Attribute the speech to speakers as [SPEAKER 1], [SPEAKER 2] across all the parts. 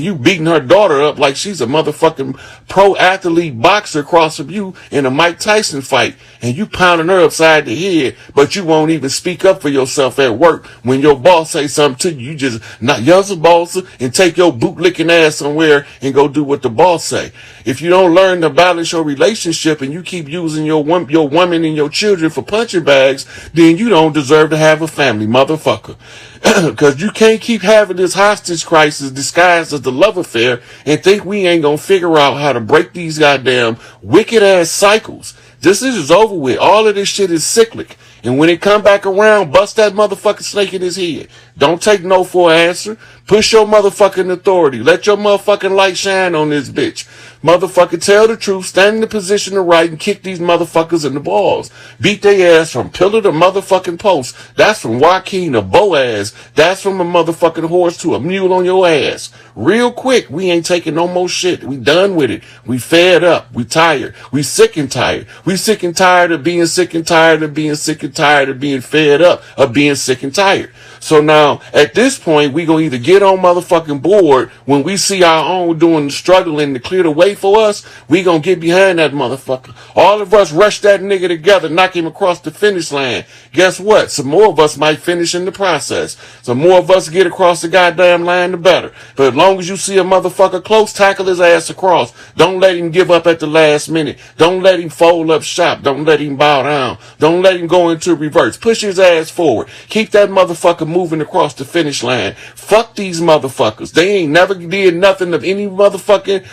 [SPEAKER 1] You beating her daughter up like she's a motherfucking pro athlete boxer across from you in a Mike Tyson fight, and you pounding her upside the head, but you won't even speak up for yourself at work when your boss say something to you. You just not yell boss and take your boot licking ass somewhere and go do what the boss say. If you don't learn to balance your relationship and you keep using your woman and your children for punching bags, then you don't deserve to have a family, motherfucker. Because you can't keep having this hostage crisis disguised as the love affair and think we ain't gonna figure out how to break these goddamn wicked ass cycles. This is over with. All of this shit is cyclic. And when it come back around, bust that motherfucking snake in his head. Don't take no for an answer. Push your motherfucking authority. Let your motherfucking light shine on this bitch. Motherfucker, tell the truth, stand in the position to right, and kick these motherfuckers in the balls. Beat their ass from pillar to motherfucking post. That's from Joaquin to Boaz. That's from a motherfucking horse to a mule on your ass. Real quick, we ain't taking no more shit. We done with it. We fed up. We tired. We sick and tired. We sick and tired of being sick and tired of being sick and tired of being fed up of being sick and tired. So now, at this point, we gonna either get on motherfucking board when we see our own doing the struggling to clear the way for us, we gonna get behind that motherfucker. All of us rush that nigga together, knock him across the finish line. Guess what? Some more of us might finish in the process. Some more of us get across the goddamn line, the better. But as long as you see a motherfucker close, tackle his ass across. Don't let him give up at the last minute. Don't let him fold up shop. Don't let him bow down. Don't let him go into reverse. Push his ass forward. Keep that motherfucker moving across the finish line. Fuck these motherfuckers. They ain't never did nothing of any motherfucking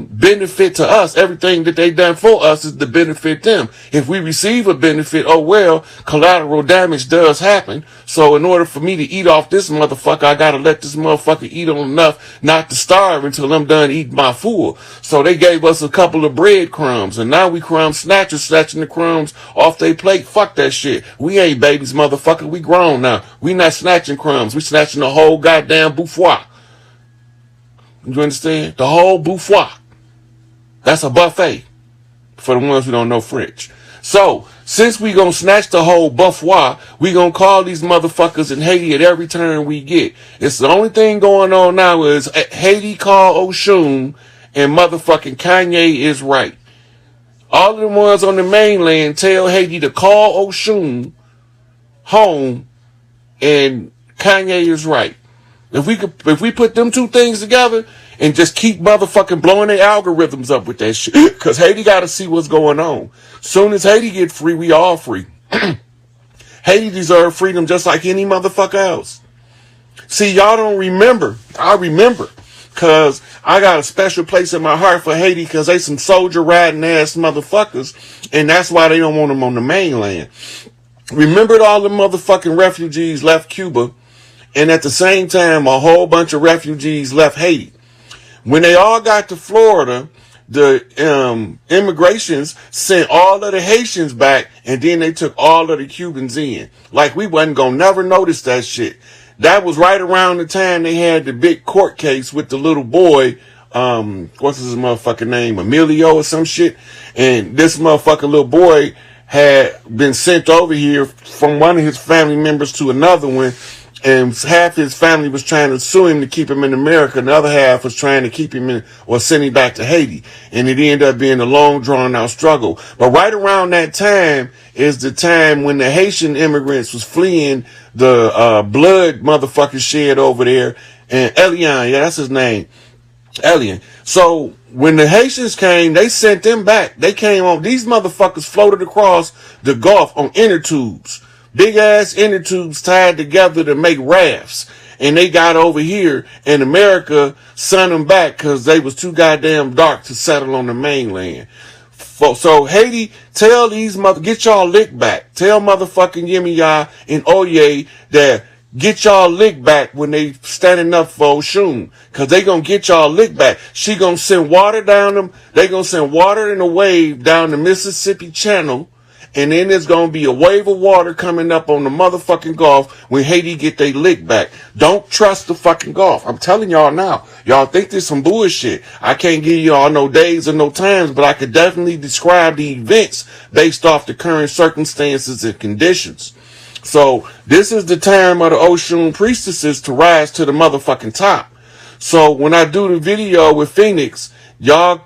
[SPEAKER 1] benefit to us. Everything that they done for us is to benefit them. If we receive a benefit, oh well, collateral damage does happen. So in order for me to eat off this motherfucker, I gotta let this motherfucker eat on enough not to starve until I'm done eating my food. So they gave us a couple of breadcrumbs, and now we crumb snatchers, snatching the crumbs off their plate. Fuck that shit. We ain't babies, motherfucker. We grown now. We not snatching crumbs. We snatching the whole goddamn buffet. You understand? The whole buffet. That's a buffet for the ones who don't know French. So, since we gonna snatch the whole buffet, we gonna call these motherfuckers in Haiti at every turn we get. It's the only thing going on now is Haiti call Oshun and motherfucking Kanye is right. All of the ones on the mainland tell Haiti to call Oshun home and Kanye is right. If we put them two things together and just keep motherfucking blowing their algorithms up with that shit, because Haiti got to see what's going on. Soon as Haiti get free, we all free. Haiti deserve freedom just like any motherfucker else. See, y'all don't remember. I remember, because I got a special place in my heart for Haiti, because they some soldier riding ass motherfuckers, and that's why they don't want them on the mainland. Remembered all the motherfucking refugees left Cuba, and at the same time, a whole bunch of refugees left Haiti. When they all got to Florida, the immigrations sent all of the Haitians back, and then they took all of the Cubans in. Like we wasn't gonna never notice that shit. That was right around the time they had the big court case with the little boy, what's his motherfucking name, Emilio or some shit. And this motherfucking little boy had been sent over here from one of his family members to another one. And half his family was trying to sue him to keep him in America, and the other half was trying to keep him in or send him back to Haiti. And it ended up being a long, drawn-out struggle. But right around that time is the time when the Haitian immigrants was fleeing the blood motherfucking shed over there. And Elian, yeah, that's his name, Elian. So when the Haitians came, they sent them back. They came on, these motherfuckers floated across the Gulf on inner tubes. Big ass inner tubes tied together to make rafts. And they got over here, and America sent them back because they was too goddamn dark to settle on the mainland. So Haiti, tell these get y'all lick back. Tell motherfucking Yemiya and Oye that get y'all lick back when they standing up for Oshun. Because they going to get y'all lick back. She going to send water down them. They going to send water in a wave down the Mississippi Channel. And then there's going to be a wave of water coming up on the motherfucking Gulf when Haiti get their lick back. Don't trust the fucking Gulf. I'm telling y'all now. Y'all think this some bullshit. I can't give y'all no days or no times, but I could definitely describe the events based off the current circumstances and conditions. So this is the time of the Oshun priestesses to rise to the motherfucking top. So when I do the video with Phoenix, y'all,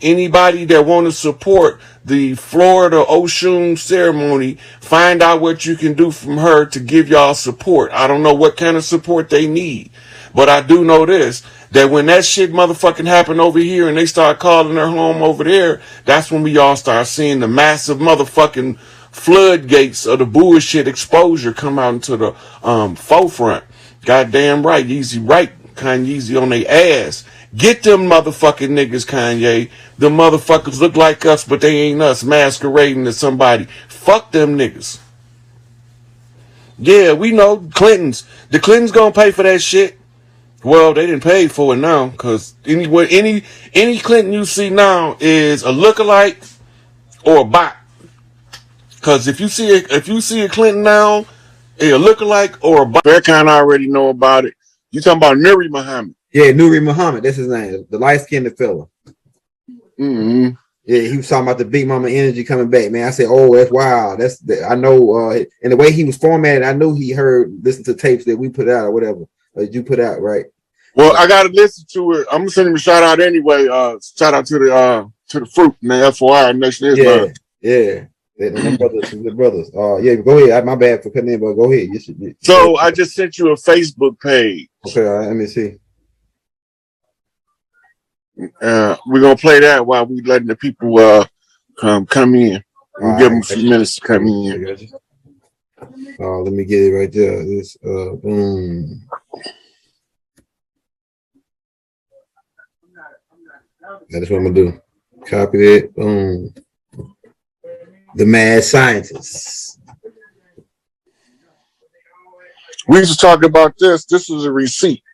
[SPEAKER 1] anybody that want to support the Florida Oshun ceremony, find out what you can do from her to give y'all support. I don't know what kind of support they need, but I do know this, that when that shit motherfucking happened over here and they start calling her home over there, that's when we all start seeing the massive motherfucking floodgates of the bullshit exposure come out into the forefront. Goddamn right, Yeezy right, Kanye on their ass. Get them motherfucking niggas, Kanye. Them motherfuckers look like us, but they ain't us, masquerading as somebody. Fuck them niggas. Yeah, we know Clintons. The Clintons gonna pay for that shit. Well, they didn't pay for it now, cause any Clinton you see now is a lookalike or a bot. Cause if you see a Clinton now, a lookalike or a bot, Faircon already know about it. You talking about Nuri Muhammad?
[SPEAKER 2] Yeah, Nuri Muhammad. That's his name. The light-skinned fella.
[SPEAKER 1] Mm-hmm.
[SPEAKER 2] Yeah, he was talking about the Big Mama energy coming back, man. I said, oh, that's wild. I know, and the way he was formatted, I knew he listened to tapes that we put out or whatever, that you put out, right?
[SPEAKER 1] Well, I gotta listen to it. I'm gonna send him a shout out anyway. Shout out to the fruit, man. FYI, Nation Islam.
[SPEAKER 2] Yeah. The brothers. Yeah, go ahead. My bad for cutting in, but go ahead.
[SPEAKER 1] So I just sent you a Facebook page.
[SPEAKER 2] Okay, let me see.
[SPEAKER 1] We're gonna play that while we letting the people come in. We'll give them a few minutes to come in.
[SPEAKER 2] Let me get it right there. This boom. That's what I'm gonna do. Copy it. Boom. The mad scientists.
[SPEAKER 1] We used to talk about this. This is a receipt.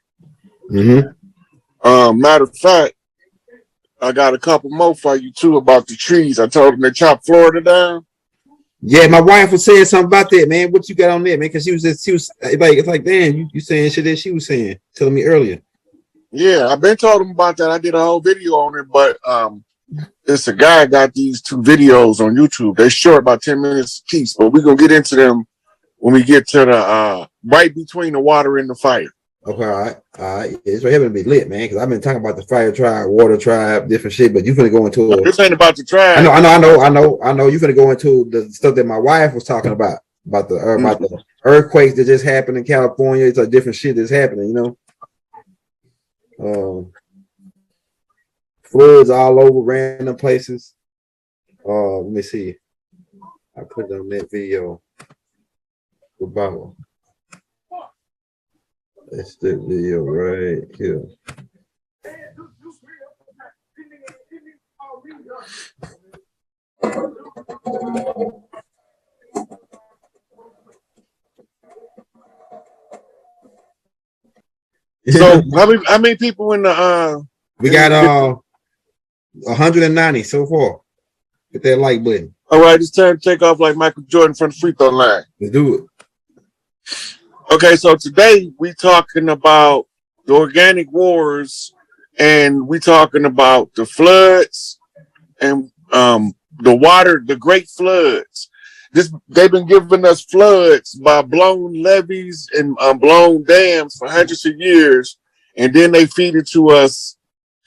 [SPEAKER 2] Mm-hmm.
[SPEAKER 1] Matter of fact, I got a couple more for you too about the trees. I told them they chopped Florida down.
[SPEAKER 2] Yeah, my wife was saying something about that, man. What you got on there, man? Because she was like, it's like, damn, you saying shit that she was saying, telling me earlier.
[SPEAKER 1] Yeah, I've been told them about that. I did a whole video on it, but it's a guy got these two videos on YouTube. They're short, about 10 minutes a piece, but we're gonna get into them when we get to the right between the water and the fire.
[SPEAKER 2] Okay, all right. It's right here to be lit, man. Because I've been talking about the fire tribe, water tribe, different shit. But you finna go into
[SPEAKER 1] this ain't about the tribe.
[SPEAKER 2] I know. You finna go into the stuff that my wife was talking about the earthquakes that just happened in California. It's a different shit that's happening, you know. Floods all over random places. Let me see. I put it on that video. About. That's the video right here.
[SPEAKER 1] So how many people in the
[SPEAKER 2] we got 190 so far. Hit that like button.
[SPEAKER 1] All right, it's time to take off like Michael Jordan from the free throw line.
[SPEAKER 2] Let's do it.
[SPEAKER 1] Okay, so today we talking about the organic wars, and we talking about the floods and the water, the great floods. They've been giving us floods by blown levees and blown dams for hundreds of years, and then they feed it to us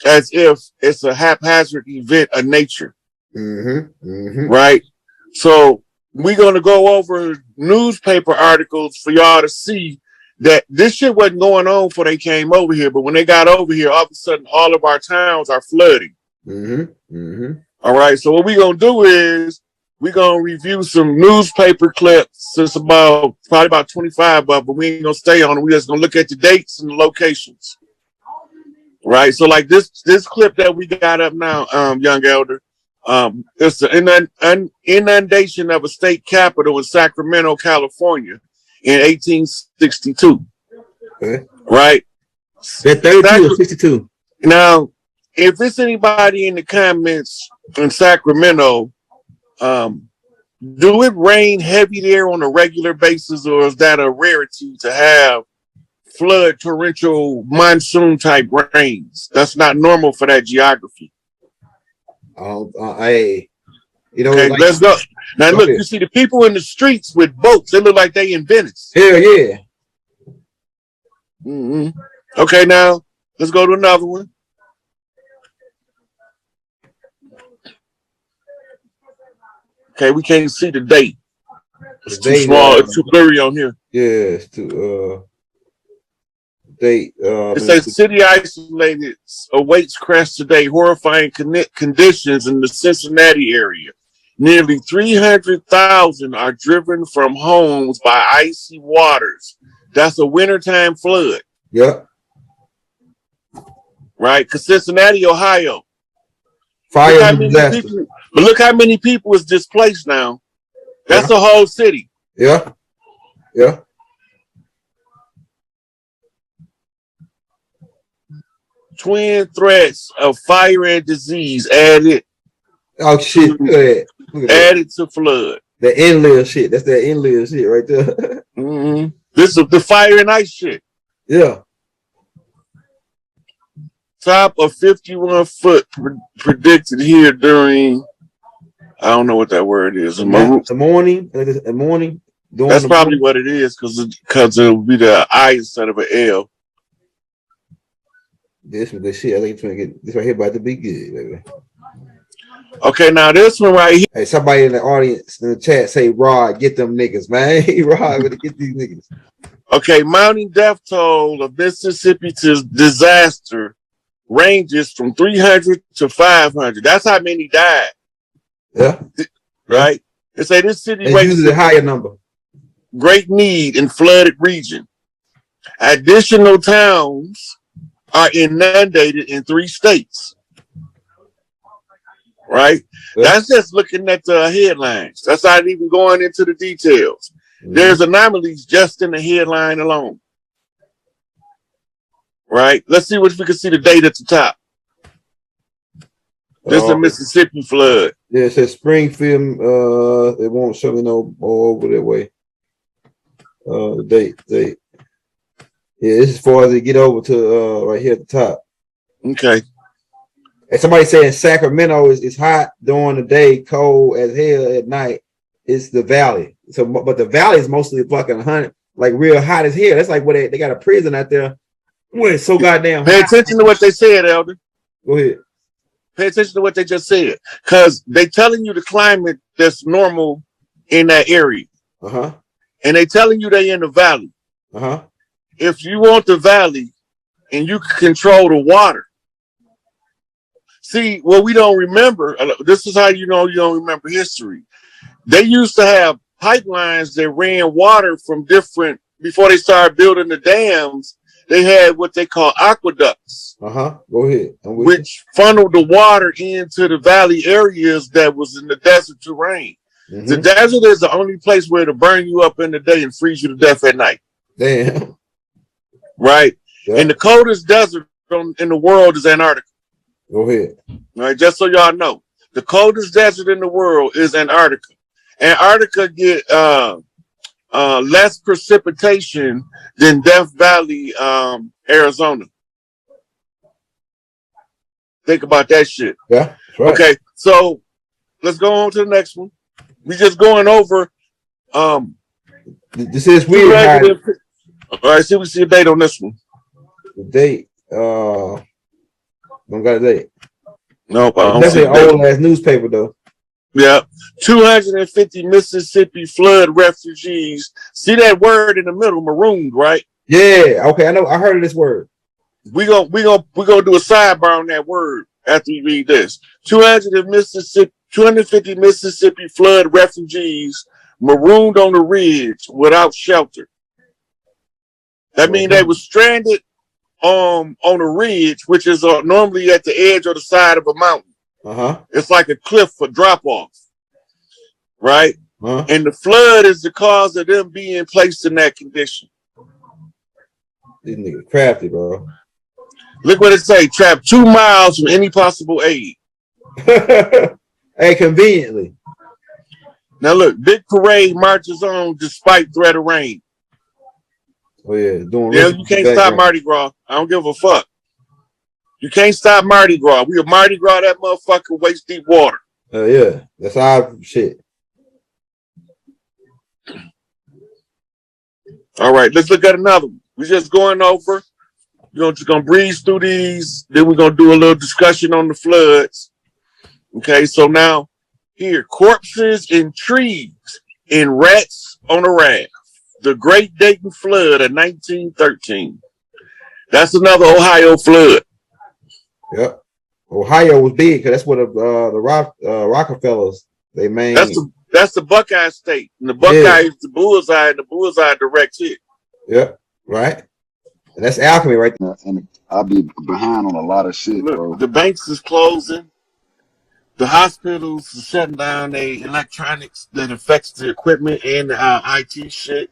[SPEAKER 1] as if it's a haphazard event of nature. Right? So we're going to go over newspaper articles for y'all to see that this shit wasn't going on before they came over here, but when they got over here, all of a sudden, all of our towns are flooding. All right, so what we're going to do is we're going to review some newspaper clips. It's probably about 25 of them, but we ain't going to stay on it. We're just going to look at the dates and the locations. Right, so like this clip that we got up now, young elder, it's the inundation of a state capital in Sacramento, California in 1862.
[SPEAKER 2] Okay.
[SPEAKER 1] Right?
[SPEAKER 2] That 32 or 62?
[SPEAKER 1] Now, if it's anybody in the comments in Sacramento, do it rain heavy there on a regular basis, or is that a rarity to have flood, torrential, monsoon type rains? That's not normal for that geography.
[SPEAKER 2] Okay, like,
[SPEAKER 1] let's go. Now look, you see the people in the streets with boats. They look like they in Venice.
[SPEAKER 2] Hell yeah.
[SPEAKER 1] Okay, now Let's go to another one. Okay, we can't see the date. It's too small. It's too blurry on here.
[SPEAKER 2] Yeah, it's too date.
[SPEAKER 1] It says city isolated awaits crash today. Horrifying conditions in the Cincinnati area. Nearly 300,000 are driven from homes by icy waters. That's a wintertime flood.
[SPEAKER 2] Yep.
[SPEAKER 1] Right? Because Cincinnati, Ohio.
[SPEAKER 2] Fire
[SPEAKER 1] disaster. But look how many people is displaced now. That's a whole city.
[SPEAKER 2] Yeah. Yeah.
[SPEAKER 1] Twin threats of fire and disease added.
[SPEAKER 2] Oh shit! Look at that.
[SPEAKER 1] Added to flood.
[SPEAKER 2] The inlet shit. That's that inlet shit right there.
[SPEAKER 1] Mm-hmm. This is the fire and ice shit.
[SPEAKER 2] Yeah.
[SPEAKER 1] Top of 51 foot predicted here during. I don't know what that word is.
[SPEAKER 2] The morning. The morning.
[SPEAKER 1] That's probably what it is, because it will be the I instead of an L.
[SPEAKER 2] This was the shit. I think it's gonna get this right here about to be good, baby.
[SPEAKER 1] Okay, now this one right here.
[SPEAKER 2] Hey, somebody in the audience in the chat say, "Rod, get them niggas, man." Hey, Rod, gonna get these niggas.
[SPEAKER 1] Okay, mounting death toll of Mississippi to disaster ranges from 300 to 500. That's how many died.
[SPEAKER 2] Yeah.
[SPEAKER 1] Right. They say this city
[SPEAKER 2] uses a higher number.
[SPEAKER 1] Great need in flooded region. Additional towns are inundated in 3 states. Right? Yeah. That's just looking at the headlines. That's not even going into the details. Mm-hmm. There's anomalies just in the headline alone. Right? Let's see if we can see the date at the top. This is a Mississippi flood.
[SPEAKER 2] Yeah, it says Springfield. It won't show me no more over that way. The date. Yeah, this is as far as they get over to right here at the top.
[SPEAKER 1] Okay.
[SPEAKER 2] And somebody saying Sacramento is hot during the day, cold as hell at night. It's the valley. So, but the valley is mostly fucking 100, like real hot as hell. That's like what they got a prison out there. Where it's so goddamn hot.
[SPEAKER 1] Pay attention to what they said, Elder.
[SPEAKER 2] Go ahead.
[SPEAKER 1] Pay attention to what they just said, because they telling you the climate that's normal in that area.
[SPEAKER 2] Uh-huh.
[SPEAKER 1] And they telling you they in the valley.
[SPEAKER 2] Uh-huh.
[SPEAKER 1] If you want the valley and you can control the water. See, what we don't remember, this is how you know you don't remember history. They used to have pipelines that ran water from different, before they started building the dams, they had what they call aqueducts.
[SPEAKER 2] Uh-huh. Go ahead.
[SPEAKER 1] Which funneled the water into the valley areas that was in the desert terrain. Mm-hmm. The desert is the only place where it'll burn you up in the day and freeze you to death at night.
[SPEAKER 2] Damn.
[SPEAKER 1] Right? Yeah. And the coldest desert in the world is Antarctica.
[SPEAKER 2] Go ahead.
[SPEAKER 1] All right, just so y'all know. The coldest desert in the world is Antarctica. Antarctica get less precipitation than Death Valley, Arizona. Think about that shit.
[SPEAKER 2] Yeah. Right.
[SPEAKER 1] Okay, so let's go on to the next one. We just going over.
[SPEAKER 2] This is weird.
[SPEAKER 1] All right, see, we see a date on this one.
[SPEAKER 2] The date. Don't got a date.
[SPEAKER 1] Nope.
[SPEAKER 2] That's an old ass newspaper though.
[SPEAKER 1] Yeah. 250 Mississippi flood refugees. See that word in the middle, marooned, right?
[SPEAKER 2] Yeah. Okay. I know. I heard of this word.
[SPEAKER 1] We gonna do a sidebar on that word after we read this. 250 Mississippi flood refugees marooned on the ridge without shelter. That means they were stranded on a ridge, which is normally at the edge or the side of a mountain.
[SPEAKER 2] Uh-huh.
[SPEAKER 1] It's like a cliff for drop off, right?
[SPEAKER 2] Uh-huh.
[SPEAKER 1] And the flood is the cause of them being placed in that condition.
[SPEAKER 2] These niggas crafty, bro.
[SPEAKER 1] Look what it say: trapped 2 miles from any possible aid.
[SPEAKER 2] Hey, conveniently.
[SPEAKER 1] Now look, big parade marches on despite threat of rain.
[SPEAKER 2] Oh yeah, doing.
[SPEAKER 1] Yeah, you can't stop Mardi Gras. I don't give a fuck. You can't stop Mardi Gras. We a Mardi Gras that motherfucker waist deep water.
[SPEAKER 2] Yeah, that's our shit.
[SPEAKER 1] All right, let's look at another one. We're just going over Just gonna breeze through these. Then we're gonna do a little discussion on the floods. Okay, so now here, corpses in trees and rats on a raft. The Great Dayton Flood of 1913. That's another Ohio flood.
[SPEAKER 2] Yep. Ohio was big because that's what the Rockefellers they main.
[SPEAKER 1] That's the Buckeye State, and the Buckeye is the bullseye, and the bullseye direct hit.
[SPEAKER 2] Yep. Right. And that's alchemy right there.
[SPEAKER 3] And I'll be behind on a lot of shit,
[SPEAKER 1] Look,
[SPEAKER 3] bro.
[SPEAKER 1] the banks is closing. The hospitals are shutting down their electronics that affects the equipment and the IT shit.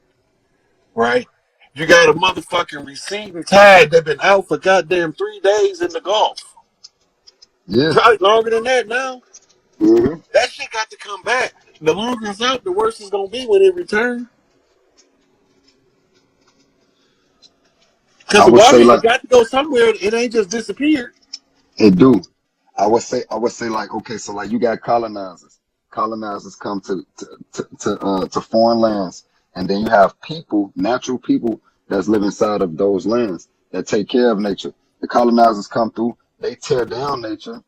[SPEAKER 1] Right? You got a motherfucking receding tide that been out for goddamn 3 days in the Gulf.
[SPEAKER 3] Yeah.
[SPEAKER 1] Probably longer than that now.
[SPEAKER 3] Mm-hmm.
[SPEAKER 1] That shit got to come back. The longer it's out, the worse it's gonna be when it returns. Because the water got to go somewhere. It ain't just disappeared.
[SPEAKER 3] It do. I would say like, okay, so like you got colonizers. Colonizers come to foreign lands, and then you have people, natural people that's live inside of those lands that take care of nature. The colonizers come through, they tear down nature,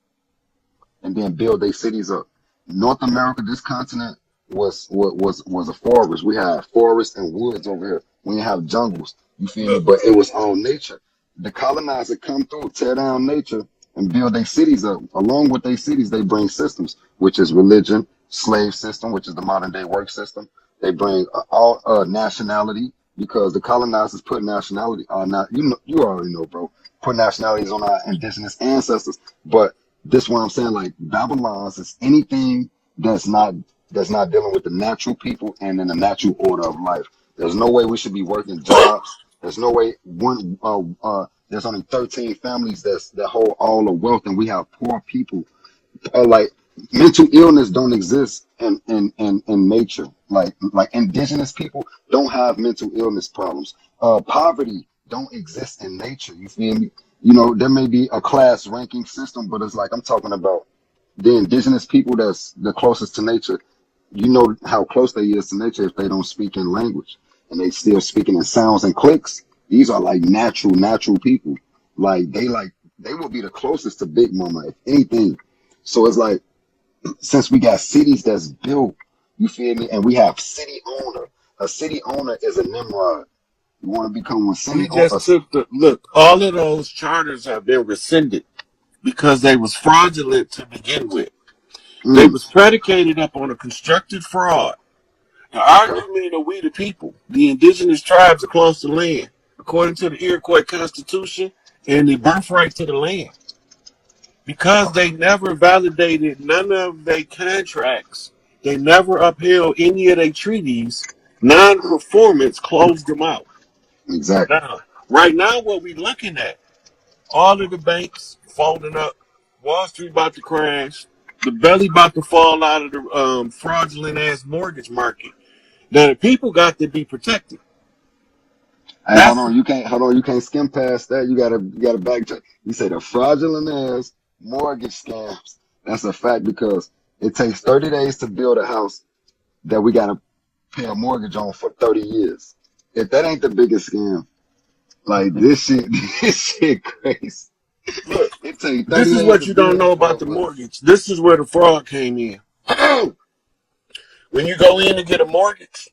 [SPEAKER 3] and then build their cities up. North America, this continent was a forest. We have forests and woods over here. We didn't have jungles. You feel me? But it was all nature. The colonizers come through, tear down nature, and build their cities up. Along with their cities, they bring systems, which is religion, slave system, which is the modern day work system. They bring all nationality, because the colonizers put nationality on you already know, bro. Put nationalities on our indigenous ancestors. But this is what I'm saying, like Babylon is anything that's not dealing with the natural people and in the natural order of life. There's no way we should be working jobs. There's no way there's only 13 families that hold all the wealth, and we have poor people. Like mental illness don't exist in nature. Like indigenous people don't have mental illness problems. Poverty don't exist in nature. You feel me? You know, there may be a class ranking system, but it's like I'm talking about the indigenous people that's the closest to nature. You know how close they is to nature if they don't speak in language, and they still speaking in sounds and clicks. These are like natural people. Like they will be the closest to Big Mama, if anything. So it's like, since we got cities that's built, you feel me, and we have city owner. A city owner is a Nimrod. You want to become one city owner.
[SPEAKER 1] Look, all of those charters have been rescinded because they was fraudulent to begin with. They was predicated up on a constructed fraud. The argument of we the people, the indigenous tribes across the land, according to the Iroquois Constitution and the birthright to the land. Because they never validated none of their contracts, they never upheld any of their treaties, non-performance closed them out.
[SPEAKER 3] Exactly.
[SPEAKER 1] Now, right now, what we looking at, all of the banks folding up, Wall Street about to crash, the belly about to fall out of the fraudulent ass mortgage market. Now the people got to be protected.
[SPEAKER 3] Hey, hold on, you can't skim past that. You gotta backtrack. You say the fraudulent ass mortgage scams. That's a fact, because it takes 30 days to build a house that we gotta pay a mortgage on for 30 years. If that ain't the biggest scam, like this shit crazy.
[SPEAKER 1] Look, this is what you don't know about the mortgage. This is where the fraud came in. When you go in to get a mortgage,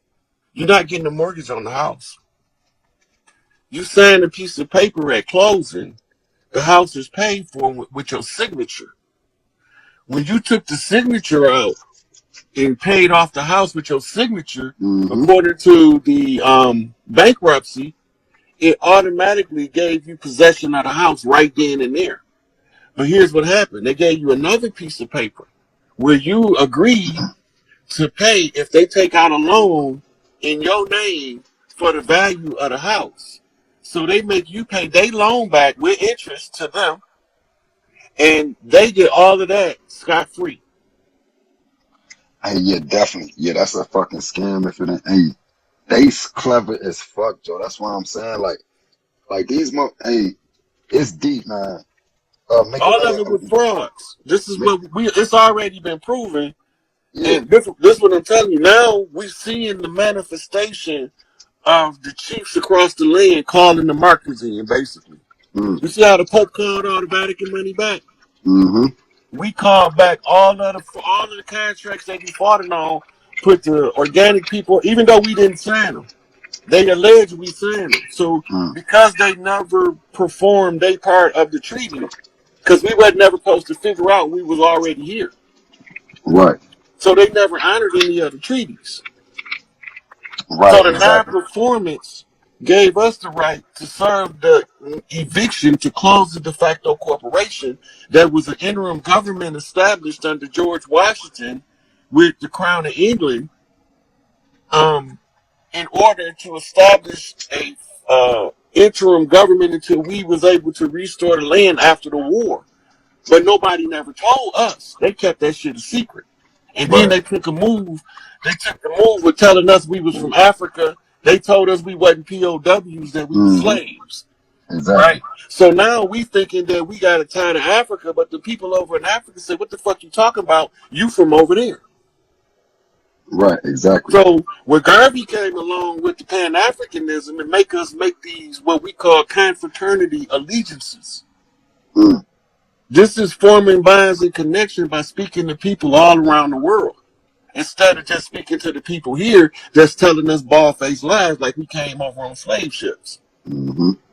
[SPEAKER 1] you're not getting a mortgage on the house. You sign a piece of paper at closing, the house is paid for with your signature. When you took the signature out and paid off the house with your signature, according to the bankruptcy, it automatically gave you possession of the house right then and there. But here's what happened. They gave you another piece of paper where you agreed to pay if they take out a loan in your name for the value of the house. So they make you pay their loan back with interest to them, and they get all of that scot-free.
[SPEAKER 3] Hey, yeah, definitely. Yeah, that's a fucking scam if it ain't. Hey, they clever as fuck, Joe. That's what I'm saying. Like these it's deep, man.
[SPEAKER 1] All of it with frauds. This is what it's already been proven. Yeah. And this what I'm telling you. Now we're seeing the manifestation of the chiefs across the land calling the markets in, basically. You see how the Pope called all the Vatican money back?
[SPEAKER 3] Mm-hmm.
[SPEAKER 1] We called back all of the contracts that we fought on, put the organic people, even though we didn't sign them. They alleged we signed them. So because they never performed their part of the treaty, because we were never supposed to figure out we was already here.
[SPEAKER 3] Right.
[SPEAKER 1] So they never honored any of the treaties.
[SPEAKER 3] Right.
[SPEAKER 1] So the
[SPEAKER 3] Exactly.
[SPEAKER 1] non-performance gave us the right to serve the eviction to close the de facto corporation that was an interim government established under George Washington with the Crown of England, in order to establish a interim government until we was able to restore the land after the war. But nobody never told us. They kept that shit a secret. And then they took a move. They took the move with telling us we was from Africa. They told us we wasn't POWs, that we were slaves.
[SPEAKER 3] Exactly.
[SPEAKER 1] Right? So now we thinking that we got to tie to Africa, but the people over in Africa said, what the fuck you talking about? You from over there.
[SPEAKER 3] Right, exactly.
[SPEAKER 1] So when Garvey came along with the Pan-Africanism and make us make these what we call confraternity allegiances. This is forming bonds and connection by speaking to people all around the world. Instead of just speaking to the people here that's telling us bald-faced lies like we came over on slave ships.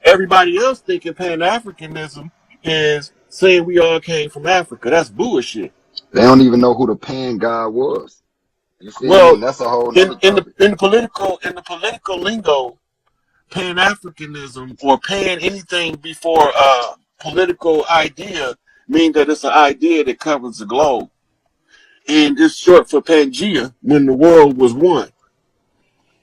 [SPEAKER 1] Everybody else thinking Pan-Africanism is saying we all came from Africa. That's bullshit.
[SPEAKER 3] They don't even know who the Pan God was. You see,
[SPEAKER 1] Well,
[SPEAKER 3] that's a whole
[SPEAKER 1] in
[SPEAKER 3] nother
[SPEAKER 1] the political lingo, Pan-Africanism or pan anything before political idea means that it's an idea that covers the globe. And it's short for Pangea, when the world was one.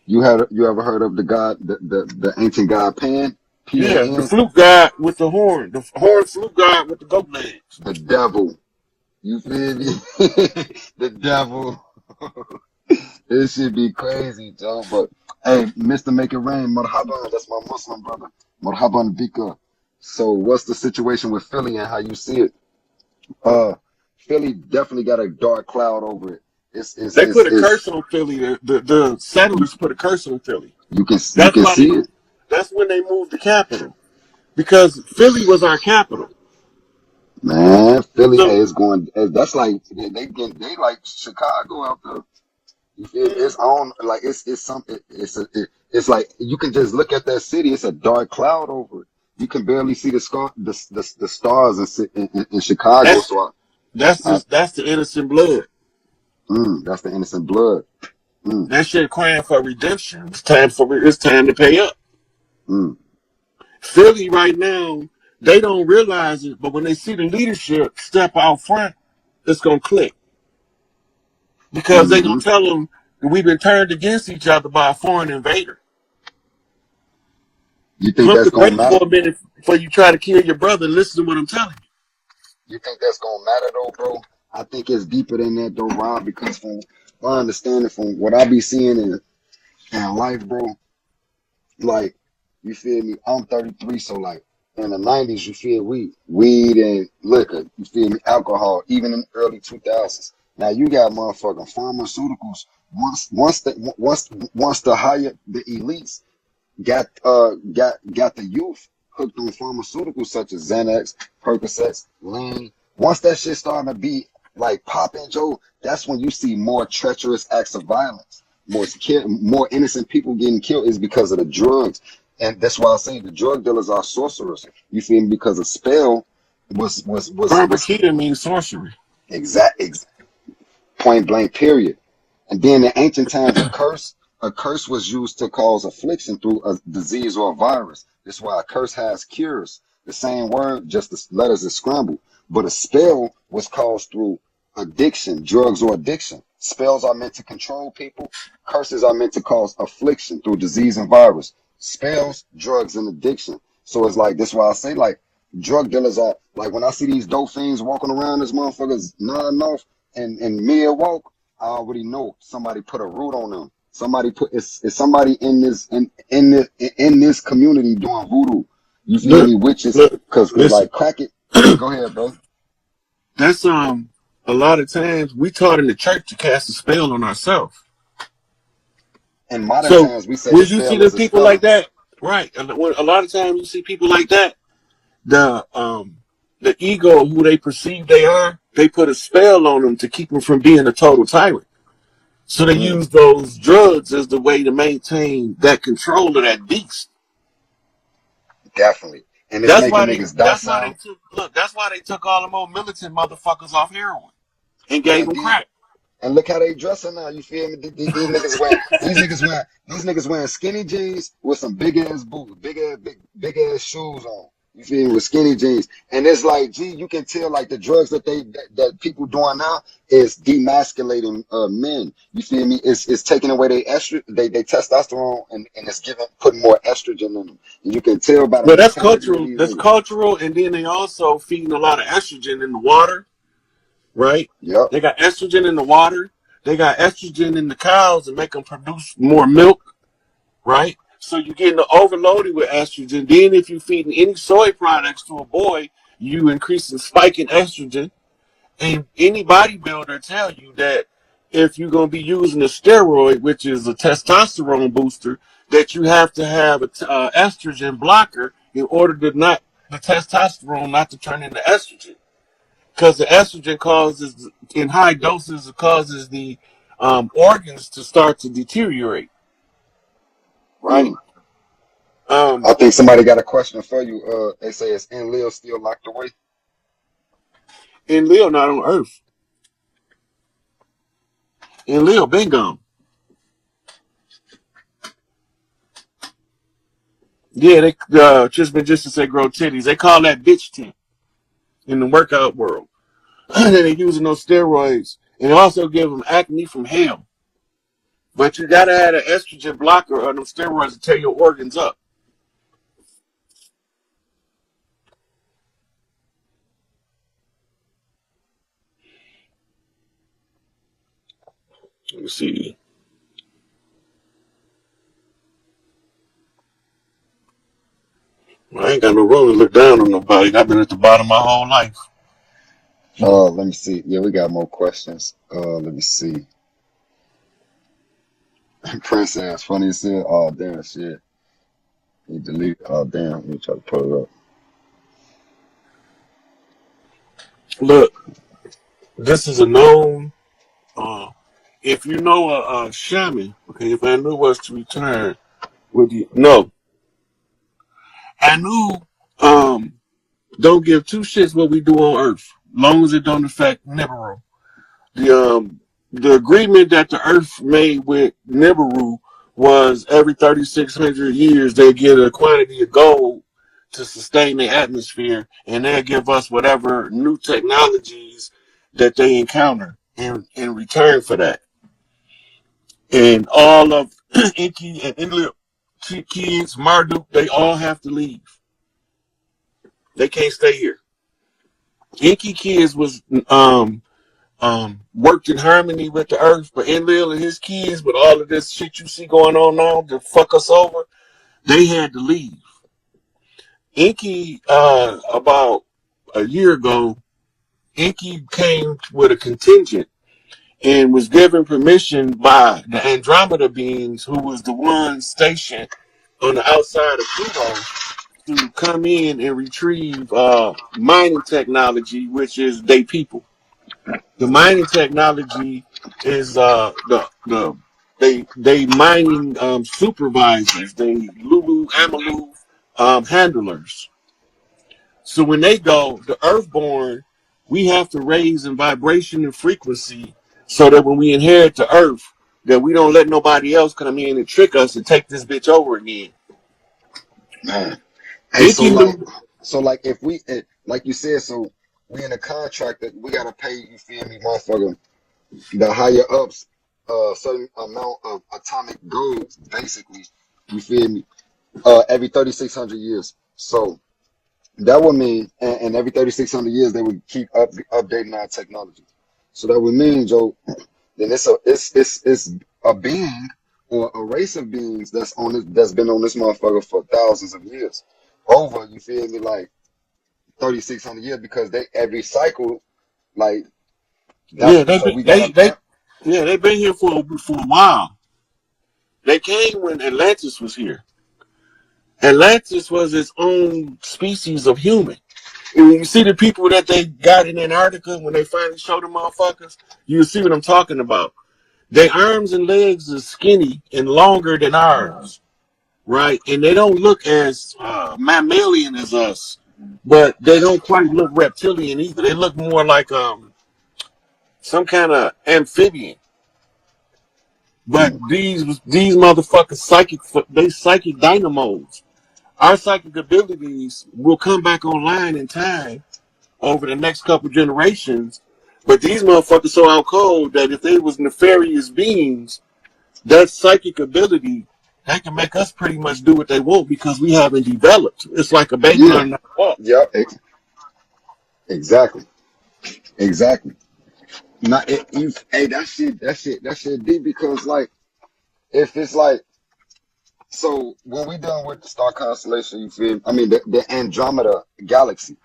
[SPEAKER 3] You ever heard of the god, the ancient god Pan?
[SPEAKER 1] Yeah,
[SPEAKER 3] P-A-N?
[SPEAKER 1] the flute god with the horn flute god with the goat legs.
[SPEAKER 3] The devil. You feel me? The devil. It should be crazy, Joe. But hey, Mr. Make It Rain, marhaban, that's my Muslim brother. Marhaban bika. So what's the situation with Philly and how you see it? Philly definitely got a dark cloud over it.
[SPEAKER 1] They put a curse on Philly. The settlers put a curse on Philly.
[SPEAKER 3] You can see it.
[SPEAKER 1] That's when they moved the capital, because Philly was our capital.
[SPEAKER 3] Man, Philly is going. That's like they like Chicago out there. You feel it's on like it's something. It's like you can just look at that city. It's a dark cloud over it. You can barely see the stars in Chicago.
[SPEAKER 1] That's the innocent blood.
[SPEAKER 3] That's the innocent blood.
[SPEAKER 1] That shit crying for redemption. It's time to pay up. Philly right now, they don't realize it, but when they see the leadership step out front, it's gonna click. Because they gonna tell them that we've been turned against each other by a foreign invader.
[SPEAKER 3] You think that's gonna matter?
[SPEAKER 1] For a minute before you try to kill your brother, listen to what I'm telling you.
[SPEAKER 3] You think that's gonna matter though, bro? I think it's deeper than that though, Rob, because from my understanding, from what I be seeing in life, bro, like, you feel me? I'm 33, so like in the 90s, you feel weed and liquor, you feel me? Alcohol, even in the early 2000s. Now you got motherfucking pharmaceuticals. Once the higher the elites got the youth hooked on pharmaceuticals such as Xanax, Percocets, Lean. Once that shit starting to be like popping, Joe, that's when you see more treacherous acts of violence. More innocent people getting killed is because of the drugs. And that's why I say the drug dealers are sorcerers. You feel me? Because a spell was
[SPEAKER 1] Barbacoa means sorcery.
[SPEAKER 3] Exact point blank period. And then in ancient times, a curse was used to cause affliction through a disease or a virus. That's why a curse has cures. The same word, just the letters is scrambled. But a spell was caused through addiction, drugs or addiction. Spells are meant to control people. Curses are meant to cause affliction through disease and virus. Spells, drugs, and addiction. So it's like, that's why I say, like, drug dealers are, like, when I see these dope fiends walking around, this motherfuckers nodding off and mid-walk, I already know somebody put a root on them. Somebody it's somebody in this community doing voodoo. You feel me? Witches, because like crack it. Go ahead, bro.
[SPEAKER 1] That's a lot of times we taught in the church to cast a spell on ourselves.
[SPEAKER 3] In modern times, we say
[SPEAKER 1] when you see the people like that, right? A lot of times you see people like that, the ego, who they perceive they are, they put a spell on them to keep them from being a total tyrant. So they use those drugs as the way to maintain that control of that beast.
[SPEAKER 3] Definitely. And it's
[SPEAKER 1] That's
[SPEAKER 3] making
[SPEAKER 1] why they.
[SPEAKER 3] niggas
[SPEAKER 1] That's why they
[SPEAKER 3] docile.
[SPEAKER 1] took. Look. That's why they took all the more militant motherfuckers off heroin and gave
[SPEAKER 3] And
[SPEAKER 1] them
[SPEAKER 3] then
[SPEAKER 1] crack.
[SPEAKER 3] and look how they dressing now. You feel me? These niggas wearing skinny jeans with some big ass boots, big ass shoes on. You feel me? With skinny jeans, and it's like, gee, you can tell like the drugs that people doing now is demasculating men. You feel me? It's taking away their they testosterone and it's putting more estrogen in them. And you can tell by the
[SPEAKER 1] Well, that's
[SPEAKER 3] mentality of
[SPEAKER 1] cultural.
[SPEAKER 3] these
[SPEAKER 1] That's
[SPEAKER 3] niggas.
[SPEAKER 1] cultural, and then they also feeding a lot of estrogen in the water, right?
[SPEAKER 3] Yep.
[SPEAKER 1] They got estrogen in the water. They got estrogen in the cows and make them produce more milk, right? So you're getting overloaded with estrogen. Then if you're feeding any soy products to a boy, you increasing spike in estrogen. And any bodybuilder tell you that if you're going to be using a steroid, which is a testosterone booster, that you have to have a estrogen blocker in order to not the testosterone not to turn into estrogen, because the estrogen causes in high doses it causes the organs to start to deteriorate, right?
[SPEAKER 3] Mm.
[SPEAKER 1] Um,
[SPEAKER 3] I think somebody got a question for you. They say, is Enlil still locked away?
[SPEAKER 1] and Leo not on Earth, and Leo been gone. Yeah, they just been just to say grow titties. They call that bitch tent in the workout world. And then they using those steroids and also give them acne from hell. But you gotta have an estrogen blocker or them steroids to tear your organs up. Let me see. I ain't got no room to look down on nobody. I've been at the bottom my whole life.
[SPEAKER 3] Let me see. Yeah, we got more questions. Let me see. Prince ass funny as hell. Oh damn shit. He deleted. Oh damn. Let me try to pull it up.
[SPEAKER 1] Look, this is a known. Uh, if you know a shaman, okay, if I knew was to return, would you? No, I knew. Don't give two shits what we do on Earth, long as it don't affect Nibiru. The agreement that the Earth made with Nibiru was every 3,600 years they get a quantity of gold to sustain the atmosphere, and they'll give us whatever new technologies that they encounter in return for that. And all of Inky and Inlip kids, Marduk, they all have to leave. They can't stay here. Inky kids was worked in harmony with the earth, but Enlil and his kids, with all of this shit you see going on now to fuck us over, they had to leave. Inky, about a year ago, Inky came with a contingent and was given permission by the Andromeda beings, who was the ones stationed on the outside of Pluto, to come in and retrieve mining technology, which is they people. The mining technology is they mining supervisors, they Lulu Amalu handlers. So when they go, the Earthborn, we have to raise in vibration and frequency so that when we inherit the Earth, that we don't let nobody else come in and trick us and take this bitch over again.
[SPEAKER 3] Man. Hey, so
[SPEAKER 1] Inky
[SPEAKER 3] like,
[SPEAKER 1] knew.
[SPEAKER 3] if we, like you said, so we in a contract that we gotta pay. You feel me, motherfucker? The higher ups, certain amount of atomic gold, basically. You feel me? Every 3,600 years. So that would mean, and every 3,600 years they would keep updating our technology. So that would mean, Joe, then it's a being or a race of beings that's been on this motherfucker for thousands of years. Over, you feel me, like 3,600 years, because they every cycle, like
[SPEAKER 1] Yeah,
[SPEAKER 3] that's so we got
[SPEAKER 1] they
[SPEAKER 3] a
[SPEAKER 1] they yeah, they've been here for a while. They came when Atlantis was here. Atlantis was its own species of human. And when you see the people that they got in Antarctica, when they finally showed the motherfuckers, you see what I'm talking about. Their arms and legs are skinny and longer than ours, right? And they don't look as mammalian as us, but they don't quite look reptilian either. They look more like some kind of amphibian. But these motherfuckers psychic dynamos. Our psychic abilities will come back online in time over the next couple generations. But these motherfuckers so out cold that if they was nefarious beings, that psychic ability, they can make us pretty much do what they want because we haven't developed. It's like a baby
[SPEAKER 3] Yeah.
[SPEAKER 1] learning how to walk.
[SPEAKER 3] Yep. Exactly. Exactly. Not hey, that shit deep because like if it's like so when we done with the star constellation, you feel me? I mean the Andromeda galaxy,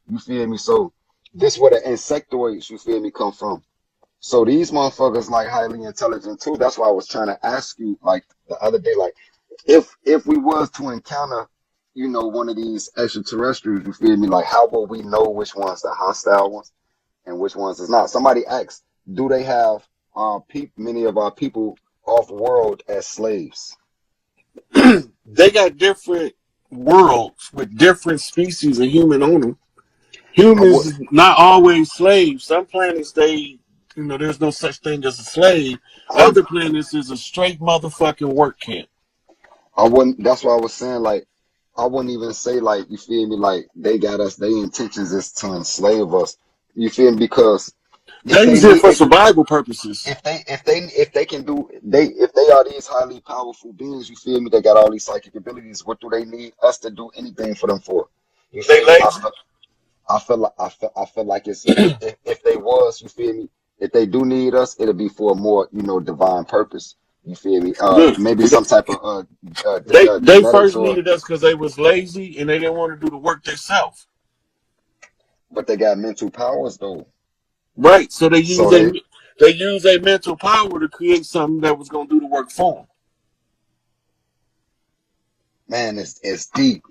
[SPEAKER 3] you feel me? So this where the insectoids, you feel me, come from. So these motherfuckers like highly intelligent too. That's why I was trying to ask you like the other day, like if we was to encounter, you know, one of these extraterrestrials, you feel me, like how will we know which ones the hostile ones and which ones is not? Somebody asked, do they have many of our people off world as slaves?
[SPEAKER 1] They got different worlds with different species of human on them.
[SPEAKER 3] I would,
[SPEAKER 1] Humans is not always slaves. Some planets there's no such thing as a slave.
[SPEAKER 3] I,
[SPEAKER 1] Other planets is a straight motherfucking work camp.
[SPEAKER 3] I wouldn't. That's why I was saying like I wouldn't even say like you feel me like they got us. Their intentions is to enslave us. You feel me? Because if
[SPEAKER 1] They
[SPEAKER 3] they
[SPEAKER 1] use it
[SPEAKER 3] need
[SPEAKER 1] for survival purposes.
[SPEAKER 3] if they can do if they are these highly powerful beings, you feel me? They got all these psychic abilities. What do they need us to do anything for them for? You
[SPEAKER 1] They
[SPEAKER 3] feel me?
[SPEAKER 1] lazy.
[SPEAKER 3] I feel like it's if they was, you feel me? If they do need us, it'll be for a more, you know, divine purpose. You feel me?
[SPEAKER 1] Look,
[SPEAKER 3] Maybe some type of
[SPEAKER 1] they
[SPEAKER 3] genetics
[SPEAKER 1] first
[SPEAKER 3] or,
[SPEAKER 1] needed us because they was lazy and they didn't want to do the work themselves.
[SPEAKER 3] but they got mental powers though.
[SPEAKER 1] Right. So
[SPEAKER 3] So they,
[SPEAKER 1] they use a mental power to create something that was gonna do the work for them.
[SPEAKER 3] man, it's deep.